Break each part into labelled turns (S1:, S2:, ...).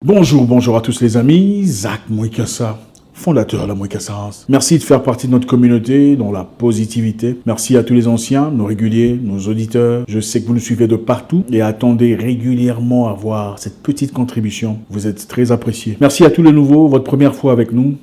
S1: Bonjour à tous les amis, Zach Mwikassa, fondateur de la Mwikassa House. Merci de faire partie de notre communauté dans la positivité. Merci à tous les anciens, nos réguliers, nos auditeurs. Je sais que vous nous suivez de partout et attendez régulièrement à voir cette petite contribution. Vous êtes très appréciés. Merci à tous les nouveaux, votre première fois avec nous.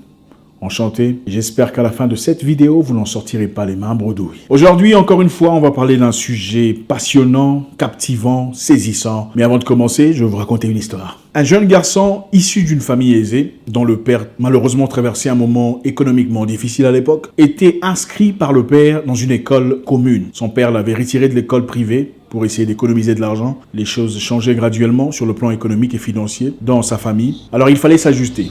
S1: Enchanté. J'espère qu'à la fin de cette vidéo, vous n'en sortirez pas les mains bredouilles. Aujourd'hui, encore une fois, on va parler d'un sujet passionnant, captivant, saisissant. Mais avant de commencer, je vais vous raconter une histoire. Un jeune garçon issu d'une famille aisée, dont le père malheureusement traversait un moment économiquement difficile à l'époque, était inscrit par le père dans une école commune. Son père l'avait retiré de l'école privée pour essayer d'économiser de l'argent. Les choses changeaient graduellement sur le plan économique et financier dans sa famille. Alors il fallait s'ajuster.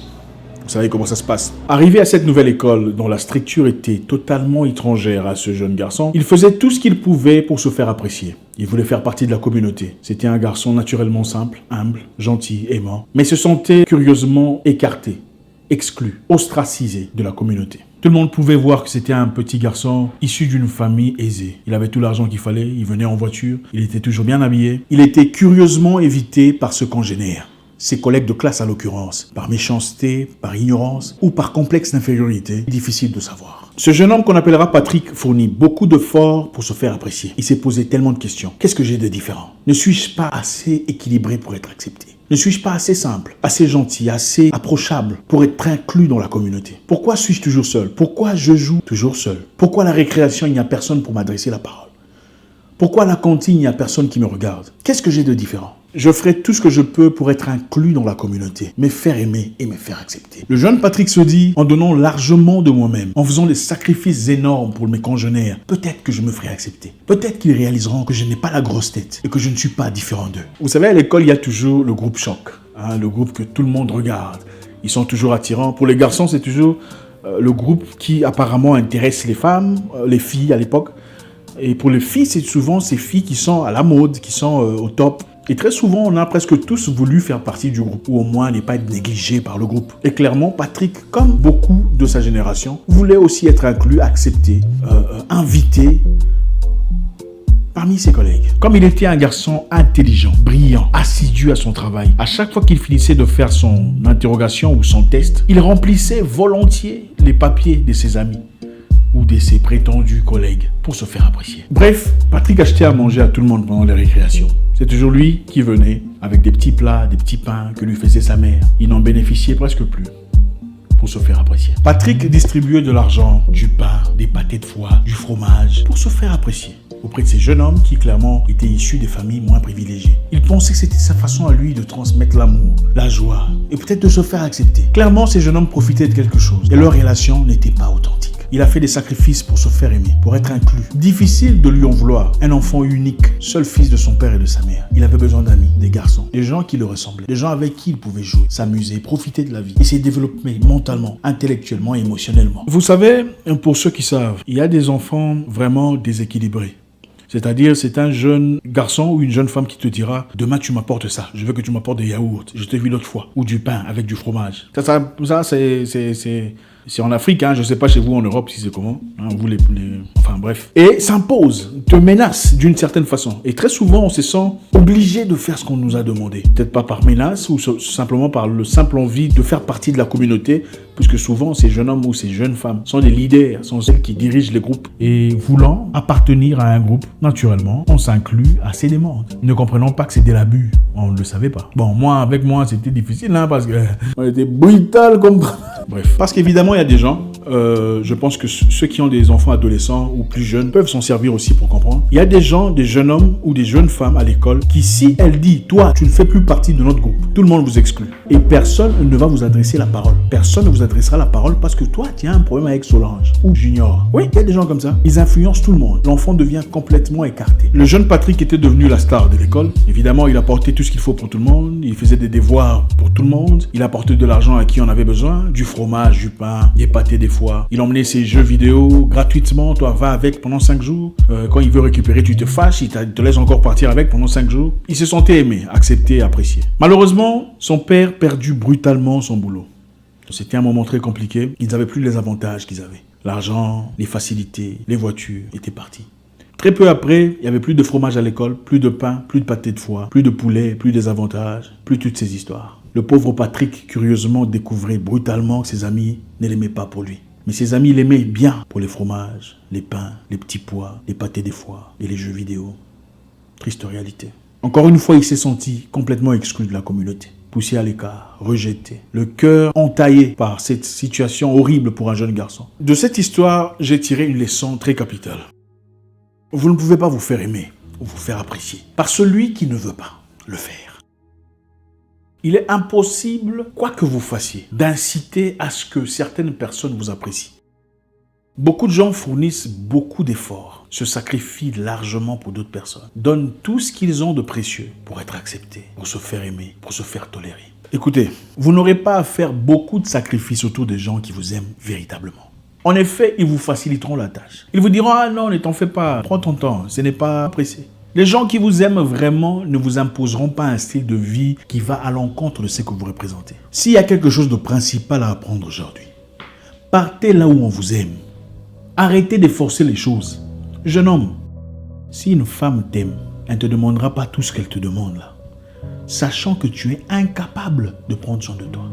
S1: Vous savez comment ça se passe. Arrivé à cette nouvelle école, dont la structure était totalement étrangère à ce jeune garçon, il faisait tout ce qu'il pouvait pour se faire apprécier. Il voulait faire partie de la communauté. C'était un garçon naturellement simple, humble, gentil, aimant, mais se sentait curieusement écarté, exclu, ostracisé de la communauté. Tout le monde pouvait voir que c'était un petit garçon issu d'une famille aisée. Il avait tout l'argent qu'il fallait, il venait en voiture, il était toujours bien habillé. Il était curieusement évité par ce congénère. Ses collègues de classe à l'occurrence, par méchanceté, par ignorance ou par complexe d'infériorité, difficile de savoir. Ce jeune homme qu'on appellera Patrick fournit beaucoup d'efforts pour se faire apprécier. Il s'est posé tellement de questions. Qu'est-ce que j'ai de différent? Ne suis-je pas assez équilibré pour être accepté? Ne suis-je pas assez simple, assez gentil, assez approchable pour être inclus dans la communauté? Pourquoi suis-je toujours seul? Pourquoi je joue toujours seul? Pourquoi à la récréation, il n'y a personne pour m'adresser la parole? Pourquoi à la cantine, il n'y a personne qui me regarde? Qu'est-ce que j'ai de différent? Je ferai tout ce que je peux pour être inclus dans la communauté, me faire aimer et me faire accepter. Le jeune Patrick se dit, en donnant largement de moi-même, en faisant des sacrifices énormes pour mes congénères, peut-être que je me ferai accepter. Peut-être qu'ils réaliseront que je n'ai pas la grosse tête et que je ne suis pas différent d'eux. Vous savez, à l'école, il y a toujours le groupe choc, le groupe que tout le monde regarde. Ils sont toujours attirants. Pour les garçons, c'est toujours le groupe qui apparemment intéresse les femmes, les filles à l'époque. Et pour les filles, c'est souvent ces filles qui sont à la mode, qui sont au top. Et très souvent, on a presque tous voulu faire partie du groupe, ou au moins ne pas être négligé par le groupe. Et clairement, Patrick, comme beaucoup de sa génération, voulait aussi être inclus, accepté, invité parmi ses collègues. Comme il était un garçon intelligent, brillant, assidu à son travail, à chaque fois qu'il finissait de faire son interrogation ou son test, il remplissait volontiers les papiers de ses amis ou de ses prétendus collègues pour se faire apprécier. Bref, Patrick achetait à manger à tout le monde pendant les récréations. C'est toujours lui qui venait avec des petits plats, des petits pains que lui faisait sa mère. Il n'en bénéficiait presque plus pour se faire apprécier. Patrick distribuait de l'argent, du pain, des pâtés de foie, du fromage pour se faire apprécier auprès de ces jeunes hommes qui clairement étaient issus des familles moins privilégiées. Il pensait que c'était sa façon à lui de transmettre l'amour, la joie et peut-être de se faire accepter. Clairement, ces jeunes hommes profitaient de quelque chose et leur relation n'était pas authentique. Il a fait des sacrifices pour se faire aimer, pour être inclus. Difficile de lui en vouloir. Un enfant unique, seul fils de son père et de sa mère. Il avait besoin d'amis, des garçons, des gens qui le ressemblaient, des gens avec qui il pouvait jouer, s'amuser, profiter de la vie et se développer mentalement, intellectuellement et émotionnellement. Vous savez, pour ceux qui savent, il y a des enfants vraiment déséquilibrés. C'est-à-dire, c'est un jeune garçon ou une jeune femme qui te dira « Demain, tu m'apportes ça. Je veux que tu m'apportes des yaourts. Je t'ai vu l'autre fois. » Ou du pain avec du fromage. Ça c'est en Afrique, je ne sais pas chez vous en Europe si c'est comment. Vous enfin bref. Et s'impose, te menace d'une certaine façon. Et très souvent, on se sent obligé de faire ce qu'on nous a demandé. Peut-être pas par menace ou simplement par le simple envie de faire partie de la communauté. Puisque souvent, ces jeunes hommes ou ces jeunes femmes sont des leaders, sont celles qui dirigent les groupes. Et voulant appartenir à un groupe, naturellement, on s'inclut à ces demandes. Ne comprenons pas que c'est de l'abus. On ne le savait pas. Bon, avec moi, c'était difficile, parce que on était brutal comme... Bref. Parce qu'évidemment, il y a des gens, je pense que ceux qui ont des enfants adolescents ou plus jeunes peuvent s'en servir aussi pour comprendre. Il y a des gens, des jeunes hommes ou des jeunes femmes à l'école qui, si elle dit, toi, tu ne fais plus partie de notre groupe, tout le monde vous exclut. Et personne ne va vous adresser la parole. Personne ne vous adressera la parole parce que toi, tu as un problème avec Solange ou Junior. Oui, il y a des gens comme ça. Ils influencent tout le monde. L'enfant devient complètement écarté. Le jeune Patrick était devenu la star de l'école. Évidemment, il apportait tout ce qu'il faut pour tout le monde. Il faisait des devoirs pour tout le monde. Il apportait de l'argent à qui en avait besoin. Du fromage, du pain, des pâtés des fois. Il emmenait ses jeux vidéo gratuitement. Toi, va avec pendant 5 jours. Quand il veut récupérer, tu te fâches. Il te laisse encore partir avec pendant 5 jours. Il se sentait aimé, accepté, apprécié. Malheureusement, son père perdit brutalement son boulot. C'était un moment très compliqué. Ils n'avaient plus les avantages qu'ils avaient. L'argent, les facilités, les voitures étaient partis. Très peu après, il n'y avait plus de fromage à l'école, plus de pain, plus de pâté de foie, plus de poulet, plus des avantages, plus toutes ces histoires. Le pauvre Patrick, curieusement, découvrait brutalement que ses amis ne l'aimaient pas pour lui. Mais ses amis l'aimaient bien pour les fromages, les pains, les petits pois, les pâtés des foires et les jeux vidéo. Triste réalité. Encore une fois, il s'est senti complètement exclu de la communauté, poussé à l'écart, rejeté, le cœur entaillé par cette situation horrible pour un jeune garçon. De cette histoire, j'ai tiré une leçon très capitale. Vous ne pouvez pas vous faire aimer ou vous faire apprécier par celui qui ne veut pas le faire. Il est impossible, quoi que vous fassiez, d'inciter à ce que certaines personnes vous apprécient. Beaucoup de gens fournissent beaucoup d'efforts, se sacrifient largement pour d'autres personnes, donnent tout ce qu'ils ont de précieux pour être acceptés, pour se faire aimer, pour se faire tolérer. Écoutez, vous n'aurez pas à faire beaucoup de sacrifices autour des gens qui vous aiment véritablement. En effet, ils vous faciliteront la tâche. Ils vous diront « Ah non, ne t'en fais pas, prends ton temps, ce n'est pas pressé ». Les gens qui vous aiment vraiment ne vous imposeront pas un style de vie qui va à l'encontre de ce que vous représentez. S'il y a quelque chose de principal à apprendre aujourd'hui, partez là où on vous aime. Arrêtez de forcer les choses. Jeune homme, si une femme t'aime, elle ne te demandera pas tout ce qu'elle te demande là, sachant que tu es incapable de prendre soin de toi.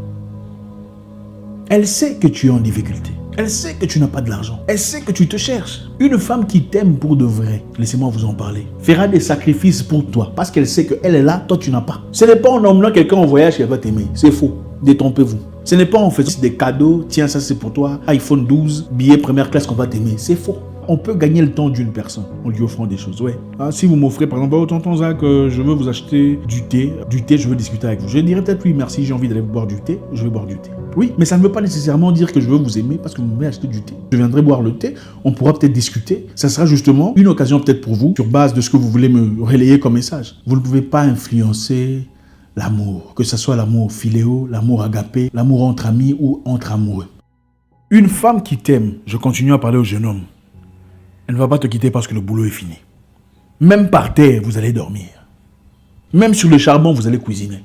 S1: Elle sait que tu es en difficulté. Elle sait que tu n'as pas de l'argent. Elle sait que tu te cherches. Une femme qui t'aime pour de vrai, laissez-moi vous en parler, fera des sacrifices pour toi parce qu'elle sait qu'elle est là, toi tu n'as pas. Ce n'est pas en emmenant quelqu'un en voyage qu'elle va t'aimer. C'est faux. Détrompez-vous. Ce n'est pas en faisant des cadeaux, tiens ça c'est pour toi, iPhone 12, billet première classe qu'on va t'aimer. C'est faux. On peut gagner le temps d'une personne en lui offrant des choses. Ouais. Ah, si vous m'offrez par exemple, oh tonton Zach, je veux vous acheter du thé, je veux discuter avec vous. Je dirais peut-être oui, merci, j'ai envie d'aller boire du thé, je vais boire du thé. Oui, mais ça ne veut pas nécessairement dire que je veux vous aimer parce que vous m'avez acheté du thé. Je viendrai boire le thé, on pourra peut-être discuter. Ça sera justement une occasion peut-être pour vous, sur base de ce que vous voulez me relayer comme message. Vous ne pouvez pas influencer l'amour, que ce soit l'amour philéo, l'amour agapé, l'amour entre amis ou entre amoureux. Une femme qui t'aime, je continue à parler au jeune homme, elle ne va pas te quitter parce que le boulot est fini. Même par terre, vous allez dormir. Même sur le charbon, vous allez cuisiner.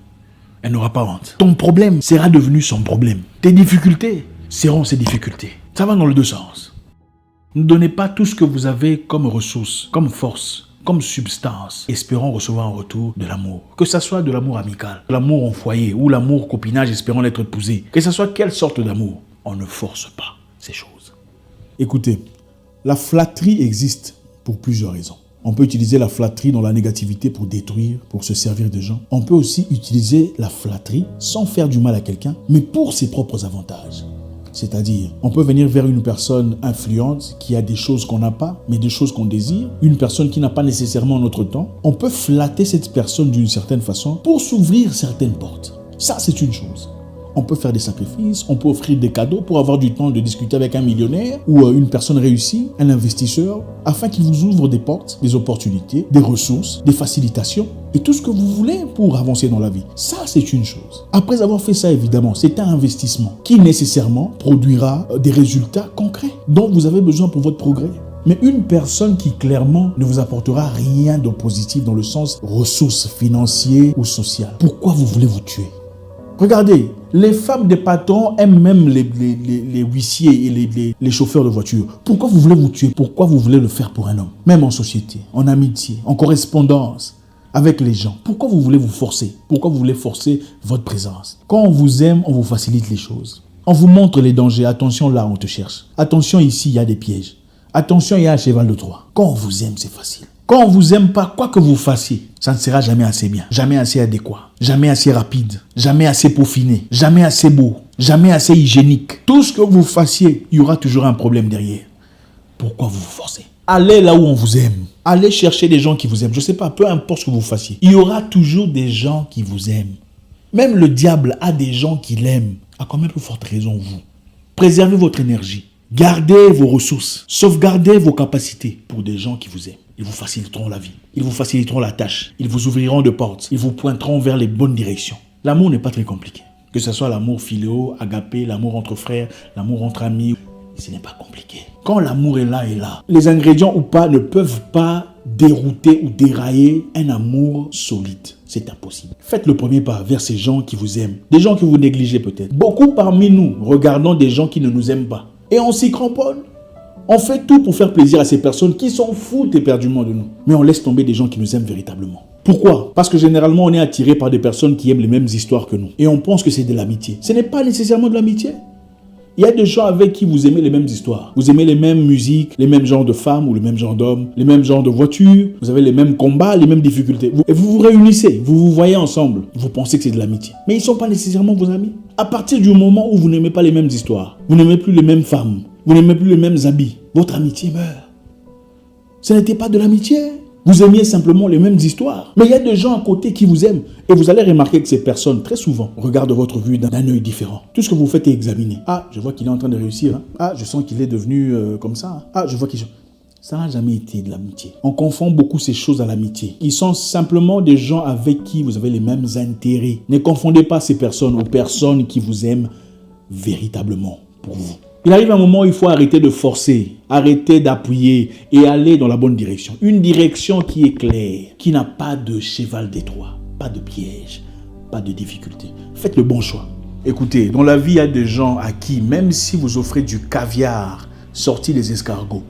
S1: Elle n'aura pas honte. Ton problème sera devenu son problème. Tes difficultés seront ses difficultés. Ça va dans les deux sens. Ne donnez pas tout ce que vous avez comme ressource, comme force, comme substance, espérant recevoir en retour de l'amour. Que ce soit de l'amour amical, de l'amour en foyer ou l'amour copinage espérant l'être épousé. Que ce soit quelle sorte d'amour, on ne force pas ces choses. Écoutez, la flatterie existe pour plusieurs raisons. On peut utiliser la flatterie dans la négativité pour détruire, pour se servir des gens. On peut aussi utiliser la flatterie sans faire du mal à quelqu'un, mais pour ses propres avantages. C'est-à-dire, on peut venir vers une personne influente qui a des choses qu'on n'a pas, mais des choses qu'on désire. Une personne qui n'a pas nécessairement notre temps. On peut flatter cette personne d'une certaine façon pour s'ouvrir certaines portes. Ça, c'est une chose. On peut faire des sacrifices, on peut offrir des cadeaux pour avoir du temps de discuter avec un millionnaire ou une personne réussie, un investisseur, afin qu'il vous ouvre des portes, des opportunités, des ressources, des facilitations et tout ce que vous voulez pour avancer dans la vie. Ça, c'est une chose. Après avoir fait ça, évidemment, c'est un investissement qui nécessairement produira des résultats concrets dont vous avez besoin pour votre progrès. Mais une personne qui clairement ne vous apportera rien de positif dans le sens ressources financières ou sociales, pourquoi vous voulez vous tuer ? Regardez, les femmes des patrons aiment même les huissiers et les chauffeurs de voiture. Pourquoi vous voulez vous tuer? Pourquoi vous voulez le faire pour un homme? Même en société, en amitié, en correspondance avec les gens. Pourquoi vous voulez vous forcer? Pourquoi vous voulez forcer votre présence? Quand on vous aime, on vous facilite les choses. On vous montre les dangers. Attention, là, on te cherche. Attention, ici, il y a des pièges. Attention, il y a un cheval de Troie. Quand on vous aime, c'est facile. Quand on ne vous aime pas, quoi que vous fassiez, ça ne sera jamais assez bien, jamais assez adéquat, jamais assez rapide, jamais assez peaufiné, jamais assez beau, jamais assez hygiénique. Tout ce que vous fassiez, il y aura toujours un problème derrière. Pourquoi vous vous forcez? Allez là où on vous aime. Allez chercher des gens qui vous aiment. Je ne sais pas, peu importe ce que vous fassiez. Il y aura toujours des gens qui vous aiment. Même le diable a des gens qui l'aiment. À combien plus forte raison vous? Préservez votre énergie. Gardez vos ressources. Sauvegardez vos capacités pour des gens qui vous aiment. Ils vous faciliteront la vie. Ils vous faciliteront la tâche. Ils vous ouvriront de portes. Ils vous pointeront vers les bonnes directions. L'amour n'est pas très compliqué. Que ce soit l'amour philéo, agapé, l'amour entre frères, l'amour entre amis, ce n'est pas compliqué. Quand l'amour est là, les ingrédients ou pas ne peuvent pas dérouter ou dérailler un amour solide. C'est impossible. Faites le premier pas vers ces gens qui vous aiment. Des gens que vous négligez peut-être. Beaucoup parmi nous regardons des gens qui ne nous aiment pas. Et on s'y cramponne. On fait tout pour faire plaisir à ces personnes qui s'en foutent éperdument de nous. Mais on laisse tomber des gens qui nous aiment véritablement. Pourquoi? Parce que généralement, on est attiré par des personnes qui aiment les mêmes histoires que nous. Et on pense que c'est de l'amitié. Ce n'est pas nécessairement de l'amitié. Il y a des gens avec qui vous aimez les mêmes histoires. Vous aimez les mêmes musiques, les mêmes genres de femmes ou les mêmes genres d'hommes, les mêmes genres de voitures. Vous avez les mêmes combats, les mêmes difficultés. Et vous vous réunissez, vous vous voyez ensemble. Vous pensez que c'est de l'amitié. Mais ils ne sont pas nécessairement vos amis. À partir du moment où vous n'aimez pas les mêmes histoires, vous n'aimez plus les mêmes femmes, vous n'aimez plus les mêmes habits, votre amitié meurt. Ce n'était pas de l'amitié. Vous aimiez simplement les mêmes histoires. Mais il y a des gens à côté qui vous aiment. Et vous allez remarquer que ces personnes, très souvent, regardent votre vue d'un œil différent. Tout ce que vous faites est examiner. Ah, je vois qu'il est en train de réussir. Hein. Ah, je sens qu'il est devenu comme ça. Ah, je vois qu'il... Ça n'a jamais été de l'amitié. On confond beaucoup ces choses à l'amitié. Ils sont simplement des gens avec qui vous avez les mêmes intérêts. Ne confondez pas ces personnes aux personnes qui vous aiment véritablement pour vous. Il arrive un moment où il faut arrêter de forcer, arrêter d'appuyer et aller dans la bonne direction. Une direction qui est claire, qui n'a pas de cheval d'étroit, pas de piège, pas de difficulté. Faites le bon choix. Écoutez, dans la vie, il y a des gens à qui, même si vous offrez du caviar sorti des escargots,